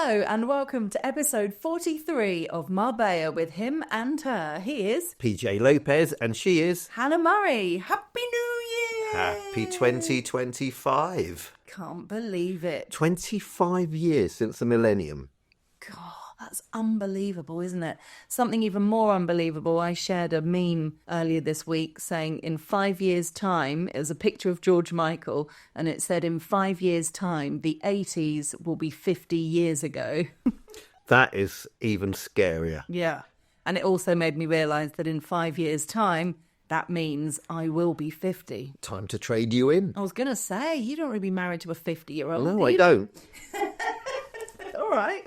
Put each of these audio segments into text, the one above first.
Hello and welcome to episode 43 of Marbella with him and her. He is PJ Lopez and she is Hannah Murray. Happy New Year! Happy 2025. Can't believe it. 25 years since the millennium. God, that's unbelievable, isn't it? Something even more unbelievable. I shared a meme earlier this week saying in 5 years' time, it was a picture of George Michael, and it said in 5 years' time, the 80s will be 50 years ago. That is even scarier. Yeah. And it also made me realise that in 5 years' time, that means I will be 50. Time to trade you in. I was going to say, you don't want to be married to a 50-year-old. No, I don't. All right.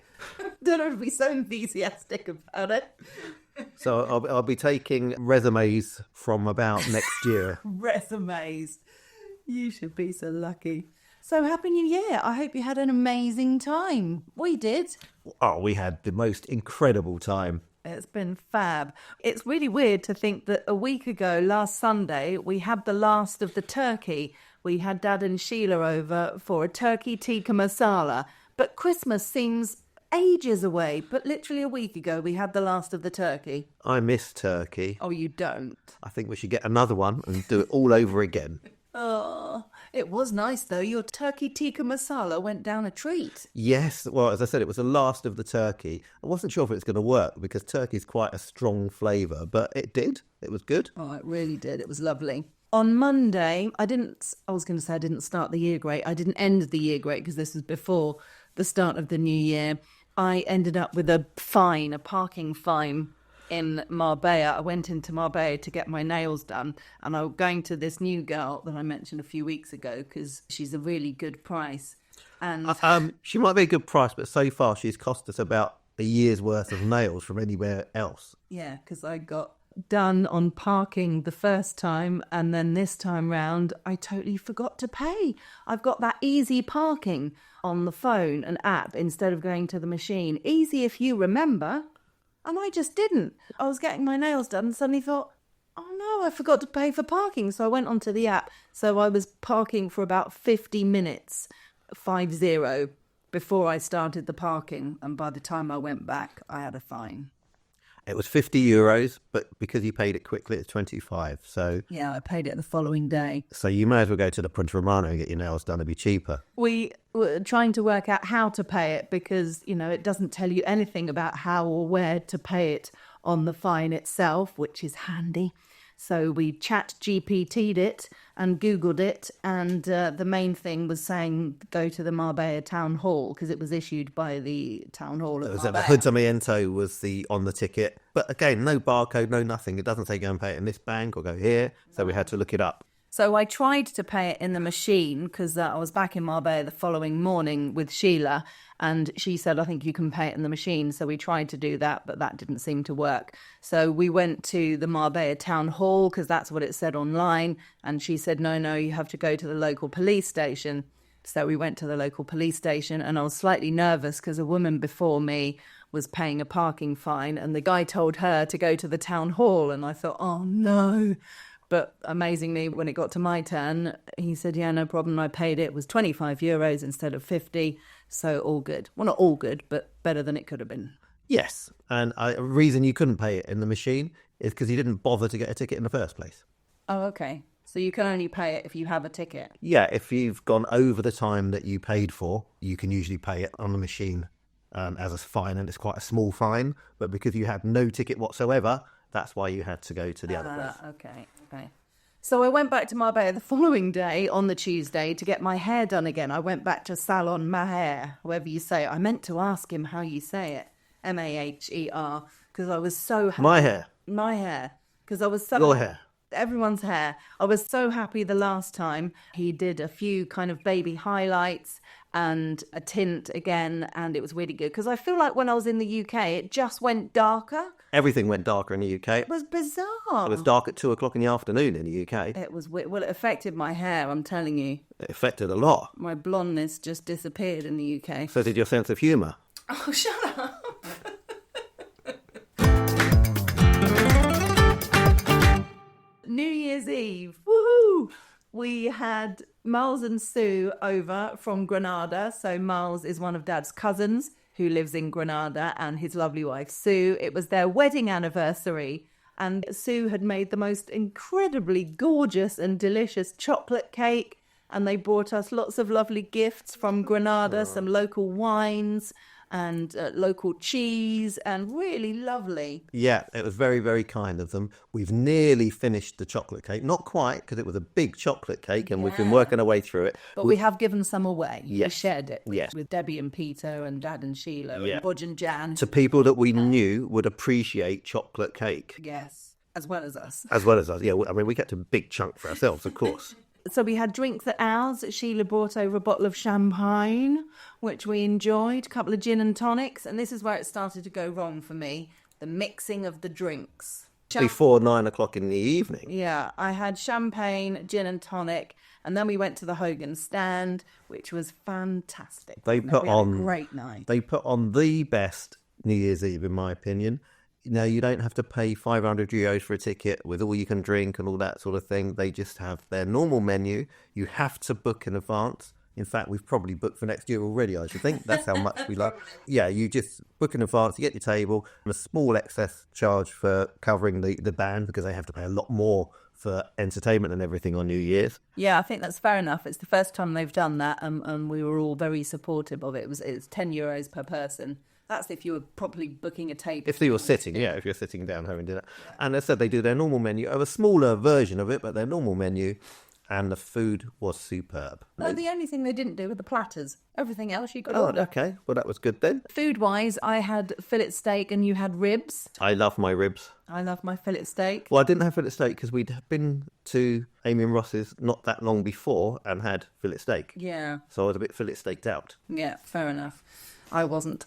Don't have to be so enthusiastic about it. So I'll be taking resumes from about next year. Resumes. You should be so lucky. So Happy New Year. I hope you had an amazing time. We did. Oh, we had the most incredible time. It's been fab. It's really weird to think that a week ago, last Sunday, we had the last of the turkey. We had Dad and Sheila over for a turkey tikka masala. But Christmas seems ages away. But literally a week ago, we had the last of the turkey. I miss turkey. Oh, you don't? I think we should get another one and do it all over again. Oh, it was nice, though. Your turkey tikka masala went down a treat. Yes, well, as I said, it was the last of the turkey. I wasn't sure if it was going to work because turkey's quite a strong flavour, but it did. It was good. Oh, it really did. It was lovely. On Monday, I didn't start the year great. I didn't end the year great because this was before the start of the new year. I ended up with a parking fine in Marbella. I went into Marbella to get my nails done, and I'm going to this new girl that I mentioned a few weeks ago because she's a really good price. And she might be a good price, but so far she's cost us about a year's worth of nails from anywhere else. Yeah, because I got done on parking the first time, and then this time round I totally forgot to pay. I've got that easy parking on the phone, an app, instead of going to the machine. Easy if you remember. And I just didn't. I was getting my nails done and suddenly thought, oh no, I forgot to pay for parking. So I went onto the app. So I was parking for about 50 minutes, 50, before I started the parking. And by the time I went back, I had a fine. It was €50, but because you paid it quickly, it's 25. So yeah, I paid it the following day. So you may as well go to the Punta Romano and get your nails done. It'd be cheaper. We were trying to work out how to pay it because, you know, it doesn't tell you anything about how or where to pay it on the fine itself, which is handy. So we chat GPT'd it and Googled it, and the main thing was saying go to the Marbella town hall because it was issued by the town hall of Marbella. The Hood was on the ticket. But again, no barcode, no nothing. It doesn't say go and pay it in this bank or go here. So we had to look it up. So I tried to pay it in the machine because I was back in Marbella the following morning with Sheila, and she said, I think you can pay it in the machine. So we tried to do that, but that didn't seem to work. So we went to the Marbella town hall because that's what it said online. And she said, no, you have to go to the local police station. So we went to the local police station, and I was slightly nervous because a woman before me was paying a parking fine and the guy told her to go to the town hall. And I thought, oh no. But amazingly, when it got to my turn, he said, yeah, no problem. I paid it. It was €25 instead of 50. So all good. Well, not all good, but better than it could have been. Yes. And a reason you couldn't pay it in the machine is because you didn't bother to get a ticket in the first place. Oh, okay. So you can only pay it if you have a ticket. Yeah. If you've gone over the time that you paid for, you can usually pay it on the machine as a fine. And it's quite a small fine. But because you had no ticket whatsoever, that's why you had to go to the other place. Okay. So I went back to Marbella the following day on the Tuesday to get my hair done again. I went back to Salon Maher, however you say it. I meant to ask him how you say it. Maher, because I was so happy. My hair. Because I was so... Your hair. Everyone's hair. I was so happy the last time. He did a few kind of baby highlights and a tint again, and it was really good. Because I feel like when I was in the UK, it just went darker. Everything went darker in the UK. It was bizarre. It was dark at 2:00 in the afternoon in the UK. It was, well, it affected my hair, I'm telling you. It affected a lot. My blondness just disappeared in the UK. So did your sense of humour. Oh, shut up. New Year's Eve. Woohoo! We had Miles and Sue over from Granada. So Miles is one of Dad's cousins who lives in Granada, and his lovely wife, Sue. It was their wedding anniversary, and Sue had made the most incredibly gorgeous and delicious chocolate cake, and they brought us lots of lovely gifts from Granada, some local wines and local cheese, and really lovely. Yeah, it was very, very kind of them. We've nearly finished the chocolate cake. Not quite, because it was a big chocolate cake, and we've been working our way through it. But we have given some away. Yes. We shared it Yes. with Debbie and Peter and Dad and Sheila and Bodge and Jan. To people that we knew would appreciate chocolate cake. Yes, as well as us. As well as us, yeah. I mean, we kept a big chunk for ourselves, of course. So we had drinks at ours. Sheila brought over a bottle of champagne, which we enjoyed, a couple of gin and tonics, and this is where it started to go wrong for me, the mixing of the drinks. Before 9 o'clock in the evening. Yeah, I had champagne, gin and tonic, and then we went to the Hogan stand, which was fantastic. They put We had on a great night. They put on the best New Year's Eve, in my opinion. No, you don't have to pay 500 euros for a ticket with all you can drink and all that sort of thing. They just have their normal menu. You have to book in advance. In fact, we've probably booked for next year already, I should think. That's how much we love. Yeah, you just book in advance, you get your table, and a small excess charge for covering the band, because they have to pay a lot more for entertainment and everything on New Year's. Yeah, I think that's fair enough. It's the first time they've done that, and we were all very supportive of it. It's 10 euros per person. That's if you were properly booking a table. If you were sitting, if you're sitting down having dinner. Yeah. And as I said, they do their normal menu, a smaller version of it, but their normal menu, and the food was superb. Oh, the only thing they didn't do were the platters. Everything else you could Oh, order. okay. Well, that was good then. Food-wise, I had fillet steak and you had ribs. I love my ribs. I love my fillet steak. Well, I didn't have fillet steak because we'd been to Amy and Ross's not that long before and had fillet steak. Yeah. So I was a bit fillet steaked out. Yeah, fair enough. I wasn't.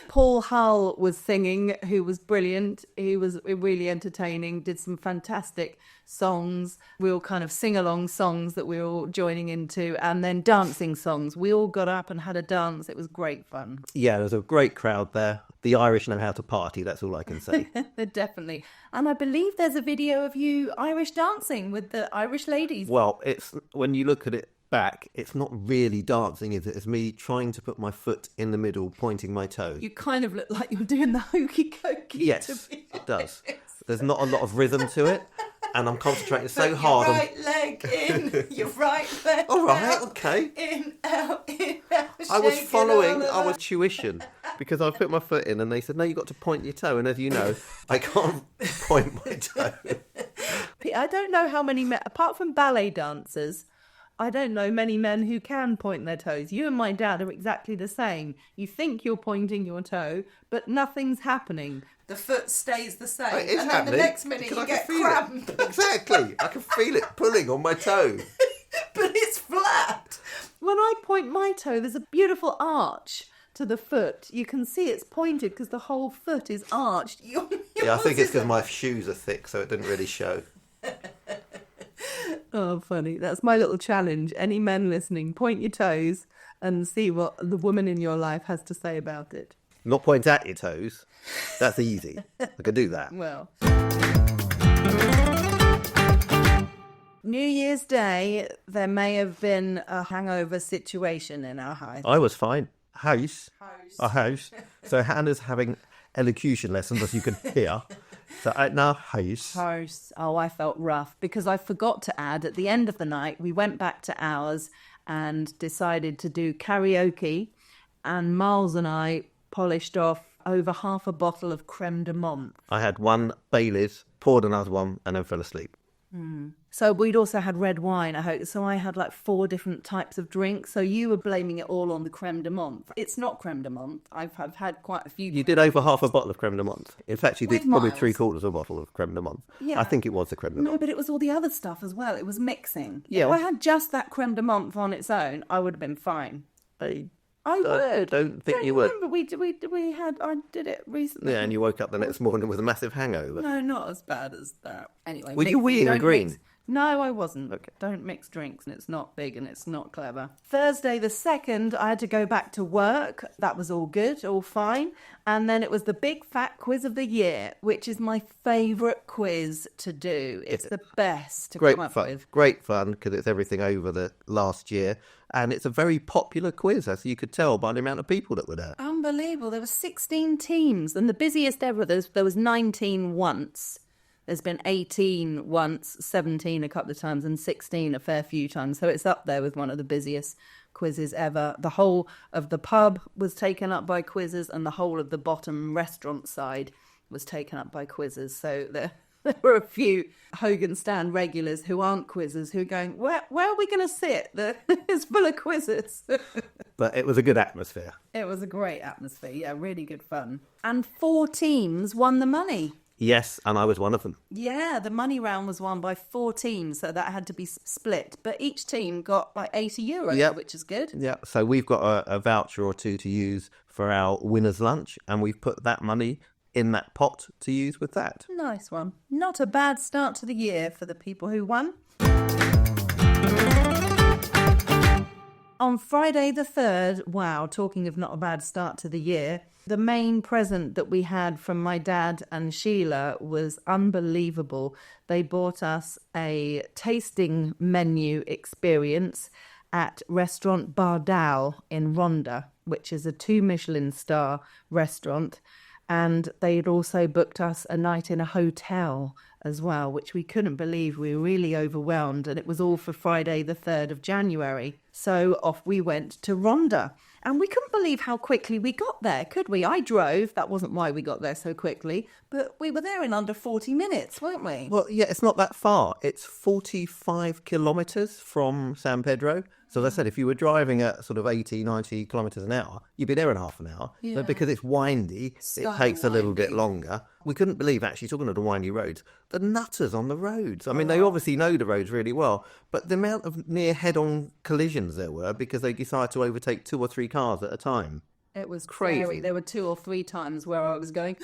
Paul Hull was singing, who was brilliant. He was really entertaining, did some fantastic songs, real kind of sing-along songs that we were all joining into, and then dancing songs. We all got up and had a dance. It was great fun. Yeah, there was a great crowd there. The Irish know how to party, that's all I can say. Definitely. And I believe there's a video of you Irish dancing with the Irish ladies. Well, it's when you look at it back, it's not really dancing, is it? It's me trying to put my foot in the middle, pointing my toes. You kind of look like you're doing the hokey cokey. Yes, it does. There's not a lot of rhythm to it, and I'm concentrating so hard your right leg in, your right leg All right, out, okay. in, out, I was shake it following all our tuition, because I put my foot in and they said, no, you've got to point your toe, and as you know, I can't point my toe. I don't know how many men, apart from ballet dancers, I don't know many men who can point their toes. You and my dad are exactly the same. You think you're pointing your toe, but nothing's happening. The foot stays the same. It is and happening, then the next minute because you I can get feel cramp. it. Exactly. I can feel it pulling on my toe. But it's flat. When I point my toe, there's a beautiful arch to the foot. You can see it's pointed because the whole foot is arched. Yeah, I think it's because my shoes are thick, so it didn't really show. Oh, funny. That's my little challenge. Any men listening, point your toes and see what the woman in your life has to say about it. Not point at your toes. That's easy. I could do that. Well. New Year's Day, there may have been a hangover situation in our house. I was fine. A house. So Hannah's having elocution lessons, as you can hear. So at our house. Oh, I felt rough because I forgot to add at the end of the night, we went back to ours and decided to do karaoke, and Miles and I polished off over half a bottle of creme de menthe. I had one Bailey's, poured another one, and then fell asleep. So we'd also had red wine, I hope. So I had like 4 different types of drinks. So you were blaming it all on the creme de menthe. It's not creme de menthe. I've had quite a few. You did over half a bottle of creme de menthe. In fact, you did With probably Miles. 3/4 of a bottle of creme de menthe. Yeah. I think it was the creme de menthe. No, but it was all the other stuff as well. It was mixing. Yeah. If I had just that creme de menthe on its own, I would have been fine. I would. Don't think Don't you would. remember I did it recently. Yeah, and you woke up the next morning with a massive hangover. No, not as bad as that. Anyway. Were you weeing don't green? No, I wasn't. Okay. Don't mix drinks, and it's not big and it's not clever. Thursday the 2nd, I had to go back to work. That was all good, all fine. And then it was the big fat quiz of the year, which is my favourite quiz to do. It's the best to come up with. Great fun, because it's everything over the last year. And it's a very popular quiz, as you could tell by the amount of people that were there. Unbelievable. There were 16 teams, and the busiest ever. There was 19 once. There's been 18 once, 17 a couple of times, and 16 a fair few times. So it's up there with one of the busiest quizzes ever. The whole of the pub was taken up by quizzes, and the whole of the bottom restaurant side was taken up by quizzes. So there were a few Hogan Stand regulars who aren't quizzes who are going, where are we going to sit? It's full of quizzes. But it was a good atmosphere. It was a great atmosphere. Yeah, really good fun. And 4 teams won the money. Yes, and I was one of them. Yeah, the money round was won by 4 teams, so that had to be split. But each team got like €80, Yep. which is good. Yeah, so we've got a voucher or two to use for our winner's lunch, and we've put that money in that pot to use with that. Nice one. Not a bad start to the year for the people who won. On Friday the 3rd, wow, talking of not a bad start to the year, the main present that we had from my dad and Sheila was unbelievable. They bought us a tasting menu experience at restaurant Bardal in Ronda, which is a 2 Michelin star restaurant. And they'd also booked us a night in a hotel as well, which we couldn't believe. We were really overwhelmed, and it was all for Friday the 3rd of January. So off we went to Ronda, and we couldn't believe how quickly we got there, could we? I drove. That wasn't why we got there so quickly, but we were there in under 40 minutes, weren't we? Well, yeah, it's not that far. It's 45 kilometres from San Pedro. So as I said, if you were driving at sort of 80, 90 kilometres an hour, you'd be there in half an hour. Yeah. But because it's windy, it takes a little bit longer. We couldn't believe, actually, talking of the windy roads, the nutters on the roads. I mean, they obviously know the roads really well, but the amount of near head-on collisions there were because they decided to overtake 2 or 3 cars at a time. It was Crazy. scary. There were 2 or 3 times where I was going...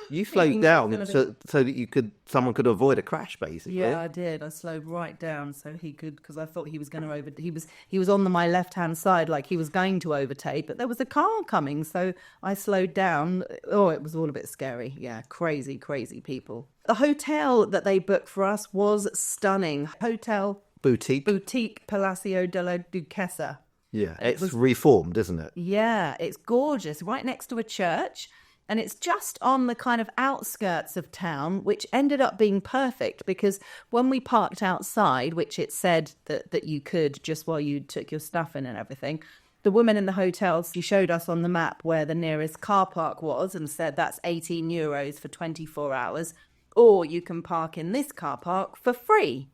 You slowed down so that someone could avoid a crash, basically. Yeah, I did. I slowed right down so he could, because I thought he was going to he was on my left-hand side like he was going to overtake, but there was a car coming, so I slowed down. Oh, it was all a bit scary. Yeah, crazy, crazy people. The hotel that they booked for us was stunning. Hotel Boutique Palacio de la Duquesa. Yeah, it's reformed, isn't it? Yeah, it's gorgeous, right next to a church. And it's just on the kind of outskirts of town, which ended up being perfect because when we parked outside, which it said that you could just while you took your stuff in and everything, the woman in the hotel, she showed us on the map where the nearest car park was and said that's €18 for 24 hours, or you can park in this car park for free.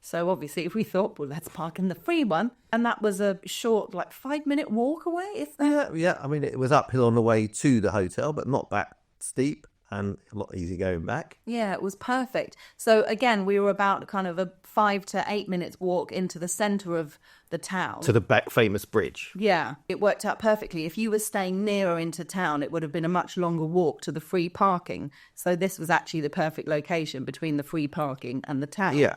So obviously we thought, well, let's park in the free one. And that was a short, 5-minute walk away, if that. Yeah, I mean, it was uphill on the way to the hotel, but not that steep and a lot easier going back. Yeah, it was perfect. So again, we were about kind of a 5 to 8 minutes walk into the centre of the town. To the back famous bridge. Yeah, it worked out perfectly. If you were staying nearer into town, it would have been a much longer walk to the free parking. So this was actually the perfect location between the free parking and the town. Yeah.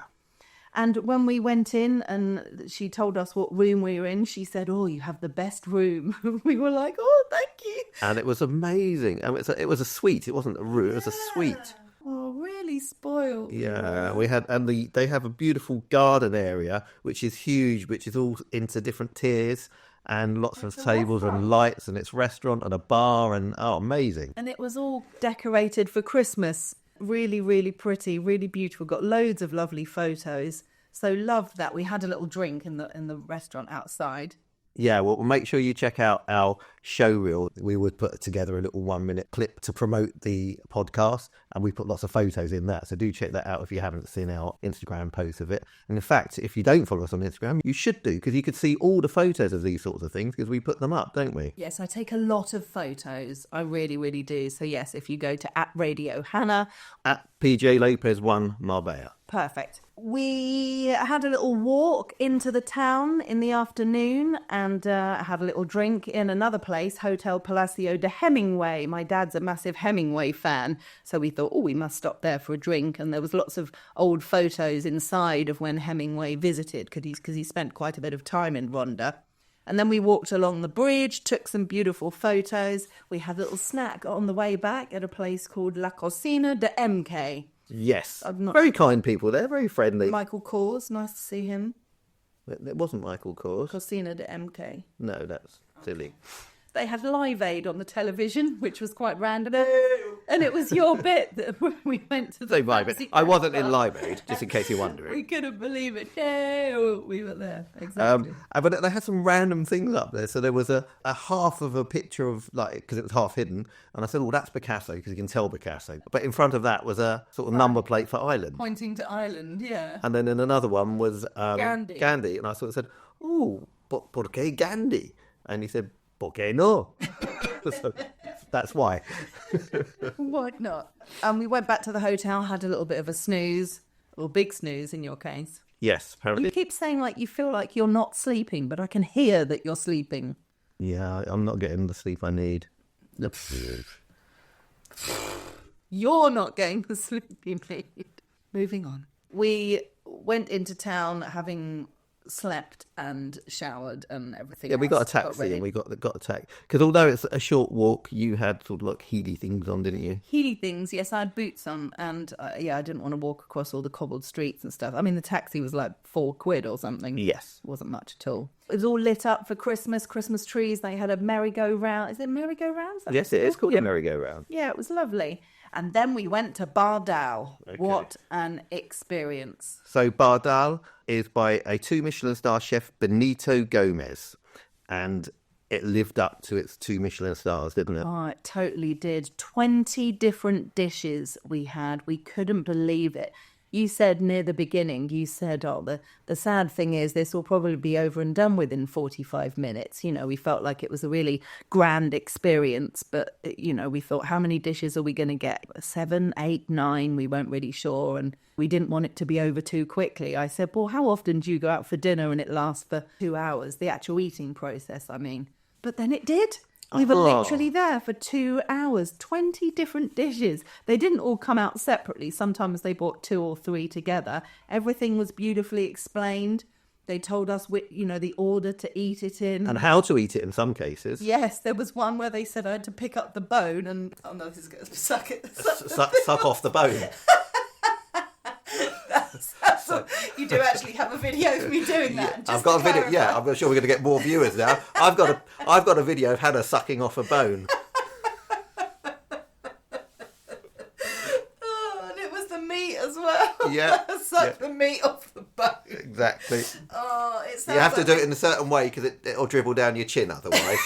And when we went in and she told us what room we were in, she said, oh, you have the best room. We were like, oh, thank you. And it was amazing. And it was a suite. It wasn't a room. It was a suite. Oh, really spoiled. Yeah, we had, and they have a beautiful garden area, which is huge, which is all into different tiers and lots of tables and lights, and it's restaurant and a bar and, oh, amazing. And it was all decorated for Christmas. Really, really pretty, really beautiful. Got loads of lovely photos. So loved that. We had a little drink in the restaurant outside. Yeah, well, make sure you check out our show reel. We would put together a little 1-minute clip to promote the podcast, and we put lots of photos in that. So do check that out if you haven't seen our Instagram post of it. And in fact, if you don't follow us on Instagram, you should do, because you could see all the photos of these sorts of things, because we put them up, don't we? Yes, I take a lot of photos. I really, really do. So yes, if you go to @Radio Hannah, @PJ Lopez 1 Marbella. perfect. We had a little walk into the town in the afternoon and had a little drink in another place, Hotel Palacio de Hemingway. My dad's a massive Hemingway fan, so we thought, we must stop there for a drink. And there was lots of old photos inside of when Hemingway visited, because he spent quite a bit of time in Ronda. And then we walked along the bridge, took some beautiful photos. We had a little snack on the way back at a place called La Cocina de MK. Yes. Very kind people there, very friendly. Michael Kors, nice to see him. It wasn't Michael Kors. Cocina de MK. No, that's silly. They had Live Aid on the television, which was quite random. And it was your bit that when we went to the I wasn't in Live Aid, just in case you're wondering. We couldn't believe it. No, we were there. Exactly. But they had some random things up there. So there was a half of a picture of, because it was half hidden. And I said, that's Picasso, because you can tell Picasso. But in front of that was a sort of number plate for Ireland. Pointing to Ireland, yeah. And then in another one was Gandhi. And I sort of said, ¿por qué Gandhi? And he said, ¿por qué no? So that's why. Why not? And we went back to the hotel, had a little bit of a snooze, or big snooze in your case. Yes, apparently. You keep saying you feel like you're not sleeping, but I can hear that you're sleeping. Yeah, I'm not getting the sleep I need. You're not getting the sleep you need. Moving on. We went into town having slept and showered and everything. Yeah, we got a taxi and we got a taxi. Because although it's a short walk, you had sort of Heely things on, didn't you? Heely things, yes. I had boots on and I didn't want to walk across all the cobbled streets and stuff. I mean, the taxi was like £4 or something. Yes. It wasn't much at all. It was all lit up for Christmas trees. They had a merry-go-round. Is it merry-go-round? Yes, it is called a merry-go-round. Yeah, it was lovely. And then we went to Bardal. Okay. What an experience. So Bardal is by a 2 Michelin star chef, Benito Gomez. And it lived up to its 2 Michelin stars, didn't it? Oh, it totally did. 20 different dishes we had. We couldn't believe it. You said near the beginning, the sad thing is this will probably be over and done within 45 minutes. We felt like it was a really grand experience, but, we thought, how many dishes are we going to get? 7, 8, 9, we weren't really sure, and we didn't want it to be over too quickly. I said, well, how often do you go out for dinner and it lasts for 2 hours? The actual eating process, I mean. But then it did. We were literally there for 2 hours, 20 different dishes. They didn't all come out separately. Sometimes they brought 2 or 3 together. Everything was beautifully explained. They told us, the order to eat it in. And how to eat it in some cases. Yes, there was one where they said I had to pick up the bone and, oh no, this is going to suck it. Suck off the bone. You do actually have a video of me doing that. Yeah, I've got a video. Yeah, I'm sure we're going to get more viewers now. I've got a video of Hannah sucking off a bone. Oh, and it was the meat as well. Yeah, suck the meat off the bone. Exactly. Oh, it sounds. You have to do it in a certain way because it'll dribble down your chin otherwise.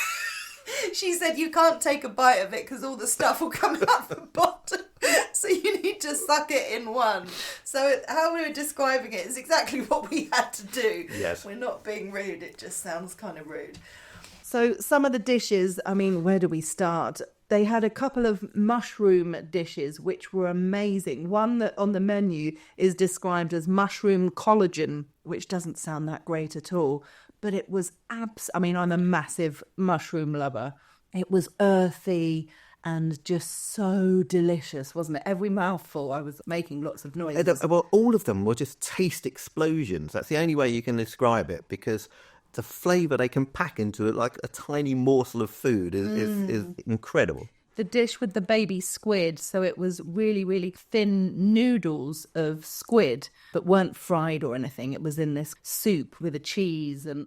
She said you can't take a bite of it because all the stuff will come out the bottom. So you need to suck it in one. So how we were describing it is exactly what we had to do. Yes. We're not being rude. It just sounds kind of rude. So some of the dishes, I mean, where do we start? They had a couple of mushroom dishes, which were amazing. One that on the menu is described as mushroom collagen, which doesn't sound that great at all. But it was I'm a massive mushroom lover. It was earthy and just so delicious, wasn't it? Every mouthful, I was making lots of noises. Well, all of them were just taste explosions. That's the only way you can describe it, because the flavour they can pack into it like a tiny morsel of food is incredible. The dish with the baby squid, so it was really, really thin noodles of squid, but weren't fried or anything. It was in this soup with a cheese and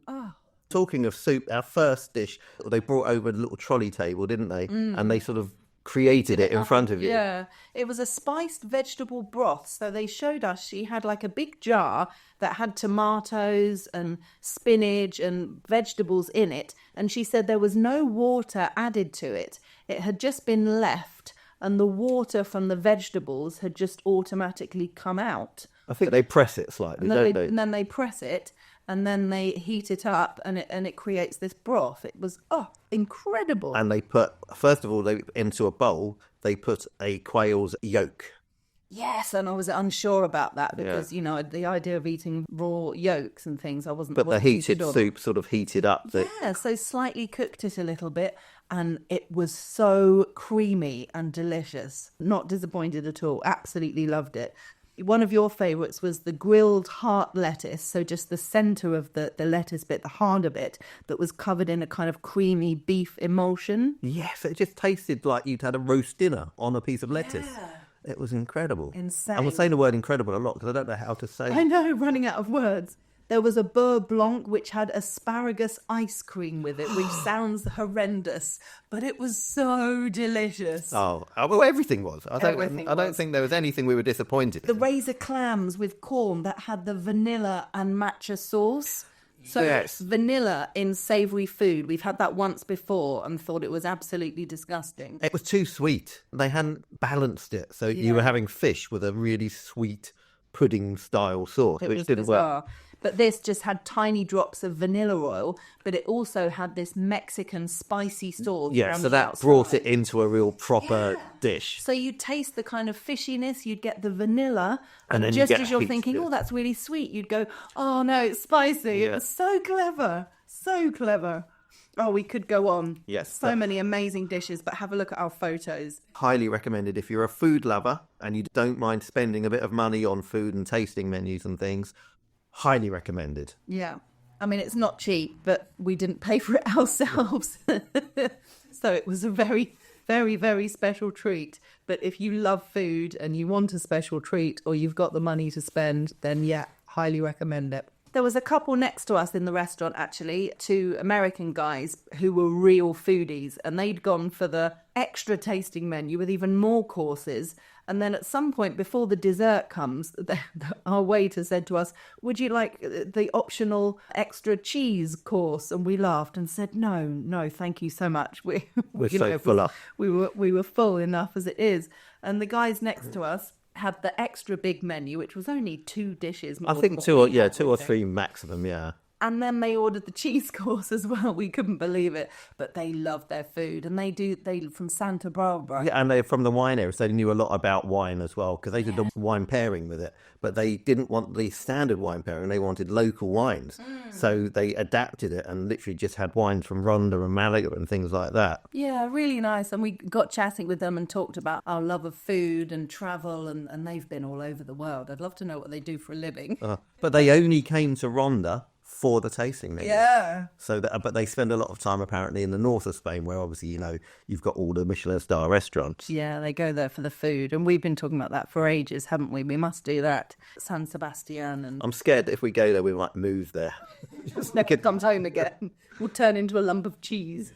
Talking of soup, our first dish, they brought over a little trolley table, didn't they? And they sort of created it in front of you. Yeah, it was a spiced vegetable broth. So they showed us, she had like a big jar that had tomatoes and spinach and vegetables in it. And she said there was no water added to it. It had just been left and the water from the vegetables had just automatically come out. I think they press it slightly, don't they? And then they press it and then they heat it up and it creates this broth. It was, incredible. And they put, first of all, into a bowl, they put a quail's yolk. Yes, and I was unsure about that because, you know, the idea of eating raw yolks and things, I wasn't. But the wasn't too heated sure. soup sort of heated up the... Yeah, so slightly cooked it a little bit, and it was so creamy and delicious. Not disappointed at all. Absolutely loved it. One of your favourites was the grilled heart lettuce, so just the centre of the lettuce bit, the harder bit, that was covered in a kind of creamy beef emulsion. Yes, it just tasted like you'd had a roast dinner on a piece of lettuce. Yeah. It was incredible. Insane. I was saying the word incredible a lot because I don't know how to say I know, running out of words. There was a beurre blanc which had asparagus ice cream with it, which sounds horrendous, but it was so delicious. Oh, well, everything was. I Everything don't was. think there was anything we were disappointed The in. razor clams with corn that had the vanilla and matcha sauce. So Yes. vanilla in savoury food. We've had that once before and thought it was absolutely disgusting. It was too sweet. They hadn't balanced it. So you were having fish with a really sweet pudding-style sauce, It which was didn't work. bizarre. But this just had tiny drops of vanilla oil, but it also had this Mexican spicy sauce. Yeah, around so the that brought outside. it into a real proper dish. So you'd taste the kind of fishiness, you'd get the vanilla, And then you just get as you're heat, thinking, yeah. oh, that's really sweet, you'd go, oh no, it's spicy. It was so clever, so clever. Oh, we could go on. Yes, So many amazing dishes, but have a look at our photos. Highly recommended if you're a food lover and you don't mind spending a bit of money on food and tasting menus and things. Highly recommended. Yeah. I mean, it's not cheap, but we didn't pay for it ourselves. So it was a very, very, very special treat. But if you love food and you want a special treat or you've got the money to spend, then yeah, highly recommend it. There was a couple next to us in the restaurant, actually, two American guys who were real foodies, and they'd gone for the extra tasting menu with even more courses. And then at some point before the dessert comes, our waiter said to us, would you like the optional extra cheese course? And we laughed and said, no, thank you so much. We're so full up. We were full enough as it is. And the guys next to us had the extra big menu, which was only 2 dishes. I think two or three maximum, yeah. And then they ordered the cheese course as well. We couldn't believe it. But they love their food. And they from Santa Barbara. Yeah, and they're from the wine area, so they knew a lot about wine as well, because they did the wine pairing with it. But they didn't want the standard wine pairing, they wanted local wines. So they adapted it and literally just had wines from Ronda and Malaga and things like that. Yeah, really nice. And we got chatting with them and talked about our love of food and travel. And they've been all over the world. I'd love to know what they do for a living. But they only came to Ronda for the tasting menu. Yeah. So but they spend a lot of time apparently in the north of Spain, where obviously, you've got all the Michelin star restaurants. Yeah, they go there for the food. And we've been talking about that for ages, haven't we? We must do that. San Sebastian and... I'm scared that if we go there, we might move there. Just never comes home again. We'll turn into a lump of cheese.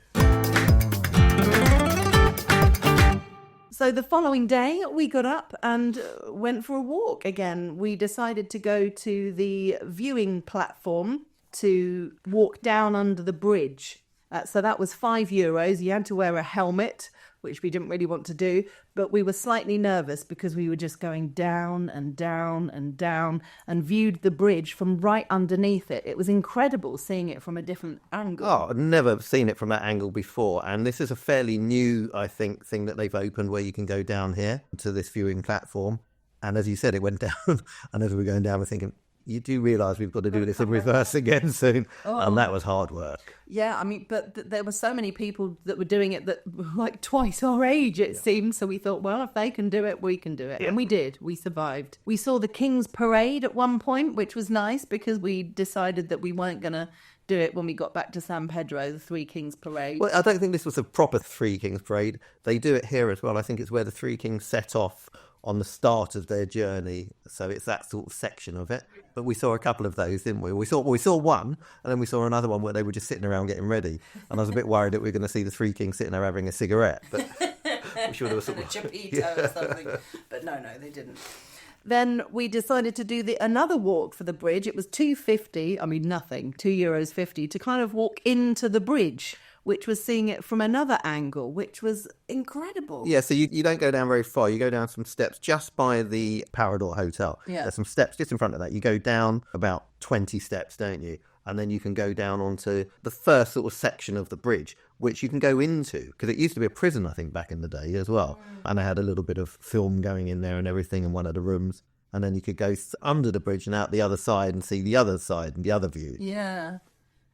So the following day, we got up and went for a walk again. We decided to go to the viewing platform to walk down under the bridge. So that was €5. You had to wear a helmet, which we didn't really want to do. But we were slightly nervous because we were just going down and down and down and viewed the bridge from right underneath it. It was incredible seeing it from a different angle. Oh, I've never seen it from that angle before. And this is a fairly new, I think, thing that they've opened where you can go down here to this viewing platform. And as you said, it went down. And as we were going down, we're thinking, you do realise we've got to do this in reverse again soon. And that was hard work. Yeah, I mean, but there were so many people that were doing it that were like twice our age, it seemed. So we thought, well, if they can do it, we can do it. And we did. We survived. We saw the King's Parade at one point, which was nice because we decided that we weren't going to do it when we got back to San Pedro, the Three Kings Parade. Well, I don't think this was a proper Three Kings Parade. They do it here as well. I think it's where the Three Kings set off on the start of their journey. So it's that sort of section of it. But we saw a couple of those, didn't we? We saw one, and then we saw another one where they were just sitting around getting ready. And I was a bit worried that we were going to see the Three Kings sitting there having a cigarette. But I'm sure there was a chapito or something. But no, they didn't. Then we decided to do another walk for the bridge. It was €2.50, I mean nothing, €2.50 to kind of walk into the bridge, which was seeing it from another angle, which was incredible. Yeah, so you don't go down very far. You go down some steps just by the Parador Hotel. Yeah. There's some steps just in front of that. You go down about 20 steps, don't you? and then you can go down onto the first sort of section of the bridge, which you can go into, because it used to be a prison, I think, back in the day as well. And they had a little bit of film going in there and everything in one of the rooms. And then you could go under the bridge and out the other side and see the other side and the other view. Yeah.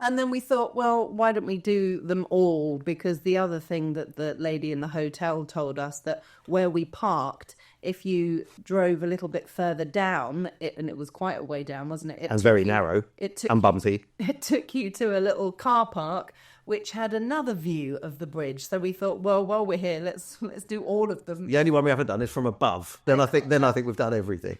And then we thought, well, why don't we do them all? Because the other thing that the lady in the hotel told us, that where we parked, if you drove a little bit further down, and it was quite a way down, wasn't it? And very narrow and bumpy. It took you to a little car park, which had another view of the bridge. So we thought, well, while we're here, let's do all of them. The only one we haven't done is from above. Then I think we've done everything.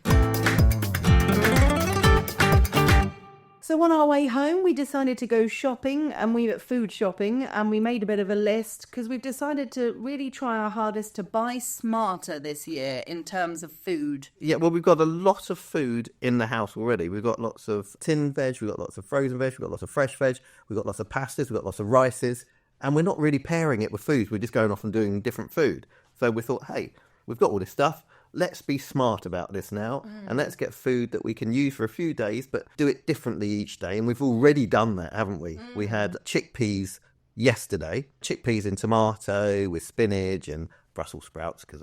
So on our way home, we decided to go shopping, and food shopping, and we made a bit of a list because we've decided to really try our hardest to buy smarter this year in terms of food. Yeah, well, we've got a lot of food in the house already. We've got lots of tinned veg, we've got lots of frozen veg, we've got lots of fresh veg, we've got lots of pastas, we've got lots of rices, and we're not really pairing it with food. We're just going off and doing different food. So we thought, hey, we've got all this stuff. Let's be smart about this now, and let's get food that we can use for a few days, but do it differently each day. And we've already done that, haven't we? We had chickpeas yesterday, chickpeas in tomato with spinach and Brussels sprouts, because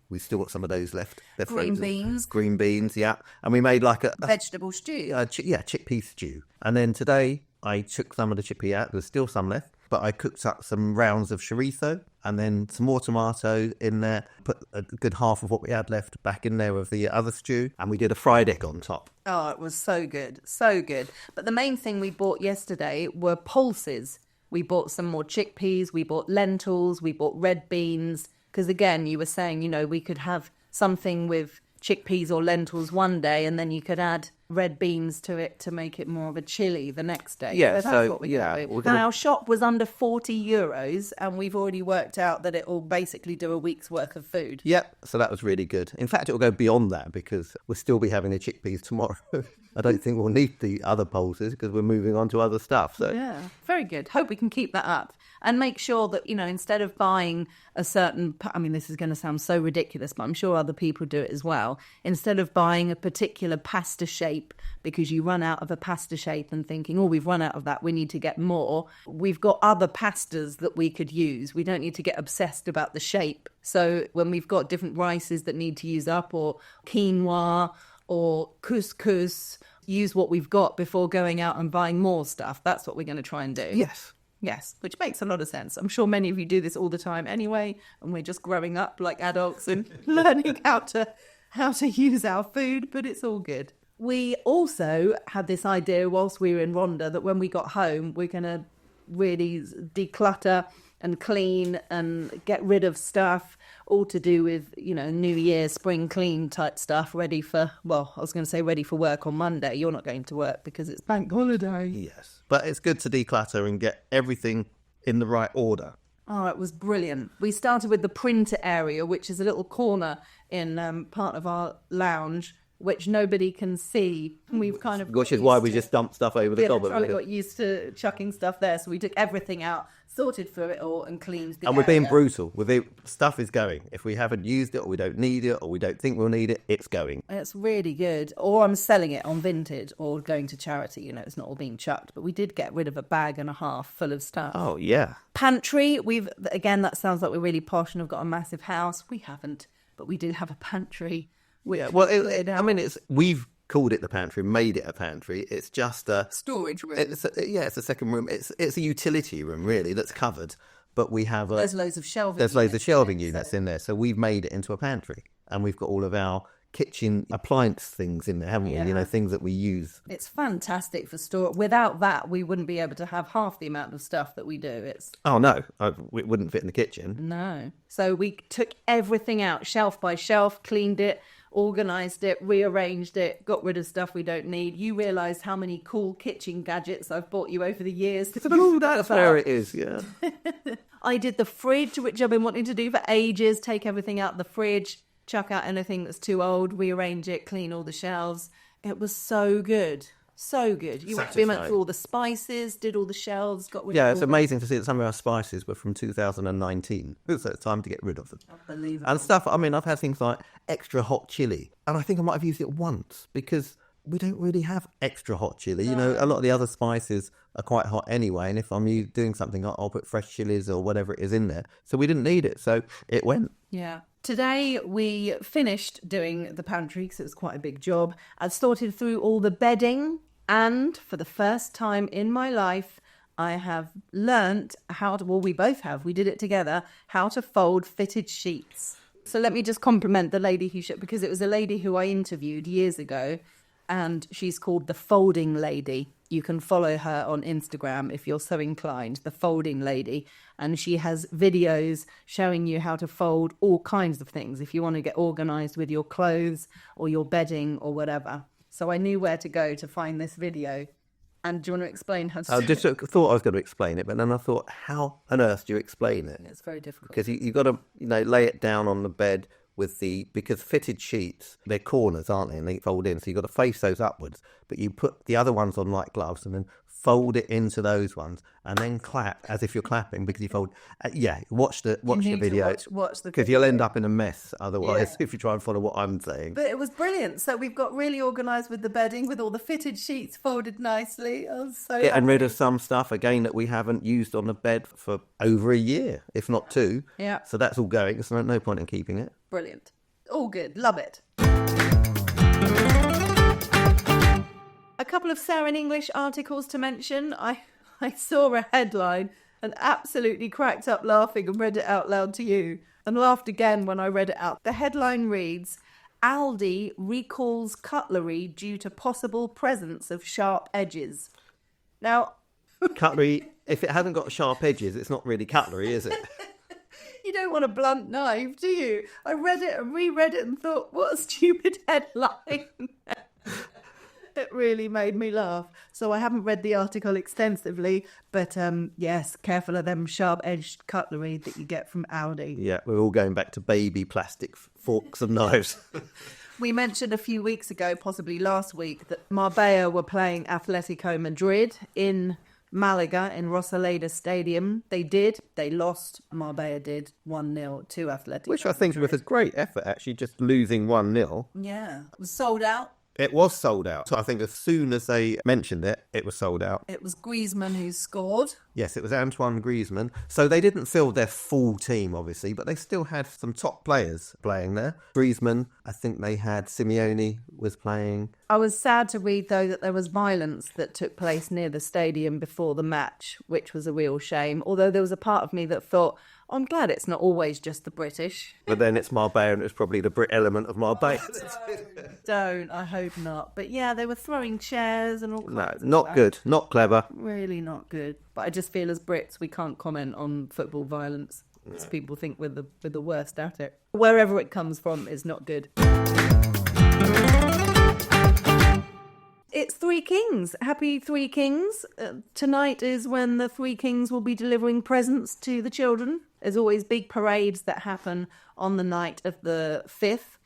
we still got some of those left. They're Green frozen. beans. Green beans, yeah. And we made like a Vegetable stew. chickpea stew. And then today I took some of the chickpea out. There's still some left, but I cooked up some rounds of chorizo and then some more tomato in there. Put a good half of what we had left back in there of the other stew, and we did a fried egg on top. Oh, it was so good. So good. But the main thing we bought yesterday were pulses. We bought some more chickpeas, we bought lentils, we bought red beans. Because again, you were saying, we could have something with chickpeas or lentils one day, and then you could add red beans to it to make it more of a chili the next day. Yeah, that's what we do. And our shop was under €40, and we've already worked out that it will basically do a week's worth of food. Yep, so that was really good. In fact, it will go beyond that, because we'll still be having the chickpeas tomorrow. I don't think we'll need the other pulses because we're moving on to other stuff. So yeah, very good. Hope we can keep that up and make sure that, instead of buying a certain, this is going to sound so ridiculous, but I'm sure other people do it as well. Instead of buying a particular pasta shape because you run out of a pasta shape and thinking, we've run out of that, we need to get more. We've got other pastas that we could use. We don't need to get obsessed about the shape. So when we've got different rices that need to use up, or quinoa or couscous, use what we've got before going out and buying more stuff. That's what we're going to try and do. Yes, which makes a lot of sense. I'm sure many of you do this all the time anyway, and we're just growing up like adults and learning how to use our food, but it's all good. We also had this idea whilst we were in Ronda that when we got home, we're going to really declutter and clean and get rid of stuff, all to do with, New Year, spring clean type stuff, ready for work on Monday. You're not going to work because it's bank holiday. Yes, but it's good to declutter and get everything in the right order. Oh, it was brilliant. We started with the printer area, which is a little corner in part of our lounge, which nobody can see. We've kind of... Which is why we just dumped stuff over the top of it. Got used to chucking stuff there, so we took everything out, sorted through it all, and cleaned the area. And we're being brutal. Stuff is going. If we haven't used it, or we don't need it, or we don't think we'll need it, it's going. It's really good. Or I'm selling it on Vinted, or going to charity. It's not all being chucked. But we did get rid of a bag and a half full of stuff. Oh, yeah. Pantry. That sounds like we're really posh and have got a massive house. We haven't, but we do have a pantry. Yeah, well, we've called it the pantry, made it a pantry. It's just a storage room. It's a second room. It's a utility room, really, that's covered. But we have there's loads of shelving. There's loads of shelving units in there, so we've made it into a pantry, and we've got all of our kitchen appliance things in there, haven't we? Yeah. Things that we use. It's fantastic for store. Without that, we wouldn't be able to have half the amount of stuff that we do. Oh no, it wouldn't fit in the kitchen. No. So we took everything out, shelf by shelf, cleaned it, organised it, rearranged it, got rid of stuff we don't need. You realise how many cool kitchen gadgets I've bought you over the years. That's where it is, yeah. I did the fridge, which I've been wanting to do for ages. Take everything out the fridge, chuck out anything that's too old, rearrange it, clean all the shelves. It was so good. So good. We went through all the spices, did all the shelves, got rid of it's amazing to see that some of our spices were from 2019. So it's time to get rid of them. Unbelievable. And stuff, I've had things like extra hot chili, and I think I might have used it once because we don't really have extra hot chili. You know, a lot of the other spices are quite hot anyway. And if I'm doing something, I'll put fresh chilies or whatever it is in there. So we didn't need it. So it went. Yeah. Today we finished doing the pantry because it was quite a big job. I'd sorted through all the bedding, and for the first time in my life, I have learnt how to, well, we both have, we did it together, how to fold fitted sheets. So let me just compliment the lady who should, because it was a lady who I interviewed years ago, and she's called the Folding Lady. You can follow her on Instagram if you're so inclined, the Folding Lady. And she has videos showing you how to fold all kinds of things if you want to get organised with your clothes or your bedding or whatever. So I knew where to go to find this video. And do you want to explain how to I do just it? thought I was going to explain it, but then I thought, how on earth do you explain it? It's very difficult. Because you got to, lay it down on the bed because fitted sheets, they're corners, aren't they? And they fold in. So you've got to face those upwards, but you put the other ones on like gloves and then fold it into those ones and then clap as if you're clapping because you fold. Watch the video. Watch the because you'll end up in a mess otherwise Yeah. if you try and follow what I'm saying. But it was brilliant. So we've got really organised with the bedding, with all the fitted sheets folded nicely. I was so Getting rid happy. of some stuff again that we haven't used on the bed for over a year, if not 2. Yeah. So that's all going. So no point in keeping it. Brilliant. All good. Love it. A couple of Sarah in English articles to mention. I saw a headline and absolutely cracked up laughing and read it out loud to you and laughed again when I read it out. The headline reads, Aldi recalls cutlery due to possible presence of sharp edges. Now, Cutlery, if it hasn't got sharp edges, it's not really cutlery, is it? you don't want a blunt knife, do you? I read it and reread it and thought, what a stupid headline. It really made me laugh. So I haven't read the article extensively, but yes, careful of them sharp-edged cutlery that you get from Aldi. Yeah, we're all going back to baby plastic forks and knives. We mentioned a few weeks ago, possibly last week, that Marbella were playing Atletico Madrid in Malaga in Rosaleda Stadium. They did. They lost. Marbella did 1-0 to Atletico. Which I think was a great effort, actually, just losing 1-0. Yeah. It was sold out. It was sold out. So I think as soon as they mentioned it, it was sold out. It was Griezmann who scored. Yes, it was Antoine Griezmann. So they didn't fill their full team, obviously, but they still had some top players playing there. Griezmann, I think they had Simeone was playing. I was sad to read, though, that there was violence that took place near the stadium before the match, which was a real shame. Although there was a part of me that thought, I'm glad it's not always just the British. But then it's Marbella and it's probably the Brit element of Marbella. Don't, I hope not. But yeah, they were throwing chairs and all No, kinds of not stuff. good, not clever. Really not good. But I just feel as Brits, we can't comment on football violence. Because people think we're the worst at it. Wherever it comes from is not good. It's Three Kings. Happy Three Kings. Tonight is when the Three Kings will be delivering presents to the children. There's always big parades that happen on the night of the 5th.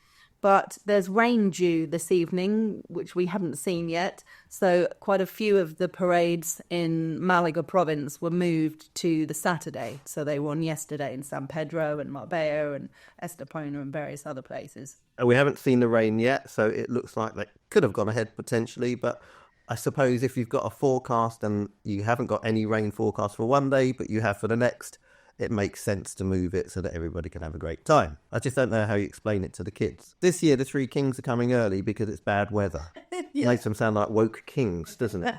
But there's rain due this evening, which we haven't seen yet. So quite a few of the parades in Malaga province were moved to the Saturday. So they were on yesterday in San Pedro and Marbella and Estepona and various other places. We haven't seen the rain yet, so it looks like they could have gone ahead potentially. But I suppose if you've got a forecast and you haven't got any rain forecast for one day, but you have for the next, it makes sense to move it so that everybody can have a great time. I just don't know how you explain it to the kids. This year, the Three Kings are coming early because it's bad weather. Yeah. Makes them sound like woke kings, doesn't it?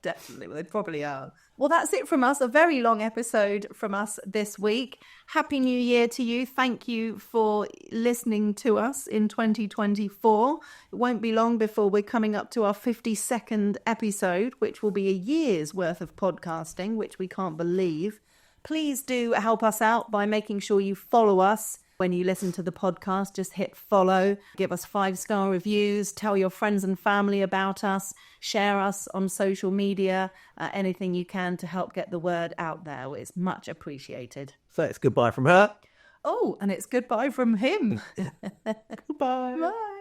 Definitely, well, they probably are. Well, that's it from us. A very long episode from us this week. Happy New Year to you. Thank you for listening to us in 2024. It won't be long before we're coming up to our 52nd episode, which will be a year's worth of podcasting, which we can't believe. Please do help us out by making sure you follow us. When you listen to the podcast, just hit follow, give us 5-star reviews, tell your friends and family about us, share us on social media, anything you can to help get the word out there. It's much appreciated. So it's goodbye from her. Oh, and it's goodbye from him. Goodbye. Bye.